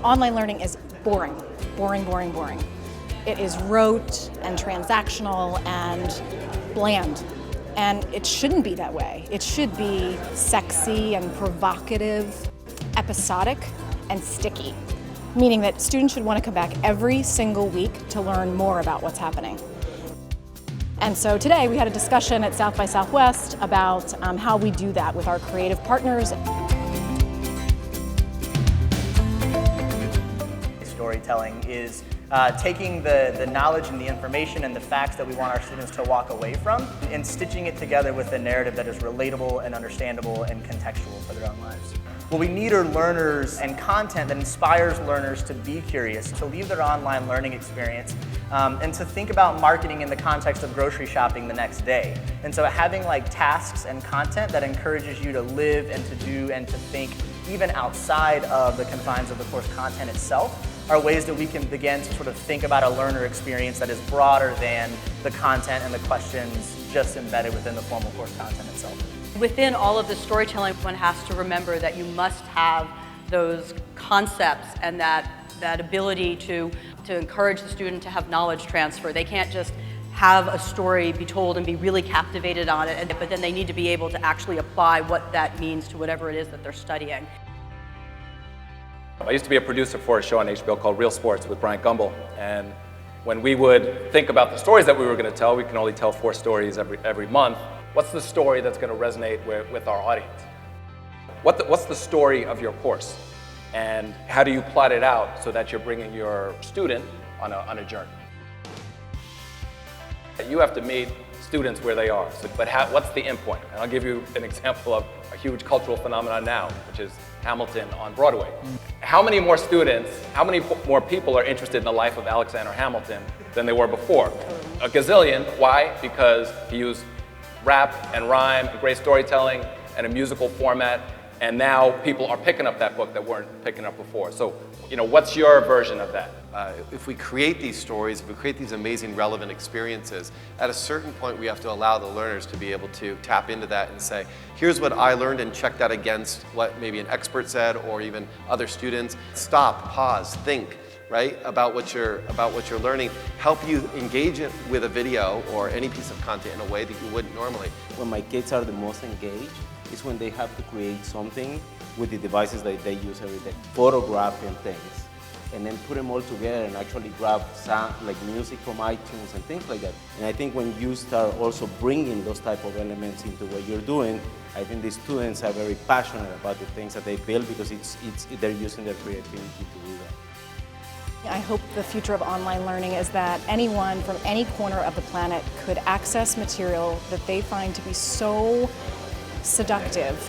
Online learning is boring, boring, boring, boring. It is rote and transactional and bland. And it shouldn't be that way. It should be sexy and provocative, episodic, and sticky, meaning that students should want to come back every single week to learn more about what's happening. And so today we had a discussion at South by Southwest about how we do that with our creative partners. Storytelling is taking the knowledge and the information and the facts that we want our students to walk away from and stitching it together with a narrative that is relatable and understandable and contextual for their own lives. What we need are learners and content that inspires learners to be curious, to leave their online learning experience, and to think about marketing in the context of grocery shopping the next day. And so having like tasks and content that encourages you to live and to do and to think even outside of the confines of the course content itself are ways that we can begin to sort of think about a learner experience that is broader than the content and the questions just embedded within the formal course content itself. Within all of the storytelling, one has to remember that you must have those concepts and that ability to encourage the student to have knowledge transfer. They can't just have a story be told and be really captivated on it, but then they need to be able to actually apply what that means to whatever it is that they're studying. I used to be a producer for a show on HBO called Real Sports with Bryant Gumbel, and when we would think about the stories that we were going to tell, we can only tell 4 stories every month. What's the story that's going to resonate with our audience? What's the story of your course? And how do you plot it out so that you're bringing your student on a journey? You have to meet students where they are, but what's the end point? And I'll give you an example of a huge cultural phenomenon now, which is Hamilton on Broadway. How many more students, how many more people are interested in the life of Alexander Hamilton than they were before? A gazillion. Why? Because he used rap and rhyme and great storytelling and a musical format, and now people are picking up that book that weren't picking up before. So, what's your version of that? If we create these stories, if we create these amazing relevant experiences, at a certain point we have to allow the learners to be able to tap into that and say, here's what I learned, and check that against what maybe an expert said or even other students. Stop, pause, think, right, about what you're learning. Help you engage it with a video or any piece of content in a way that you wouldn't normally. When my kids are the most engaged is when they have to create something with the devices that they use every day, photographing things, and then put them all together and actually grab sound, like music from iTunes and things like that. And I think when you start also bringing those type of elements into what you're doing, I think the students are very passionate about the things that they build because they're using their creativity to do that. I hope the future of online learning is that anyone from any corner of the planet could access material that they find to be so seductive,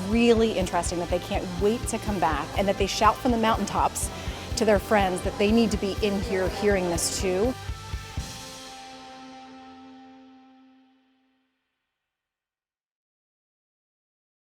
really interesting, that they can't wait to come back, and that they shout from the mountaintops to their friends that they need to be in here hearing this too.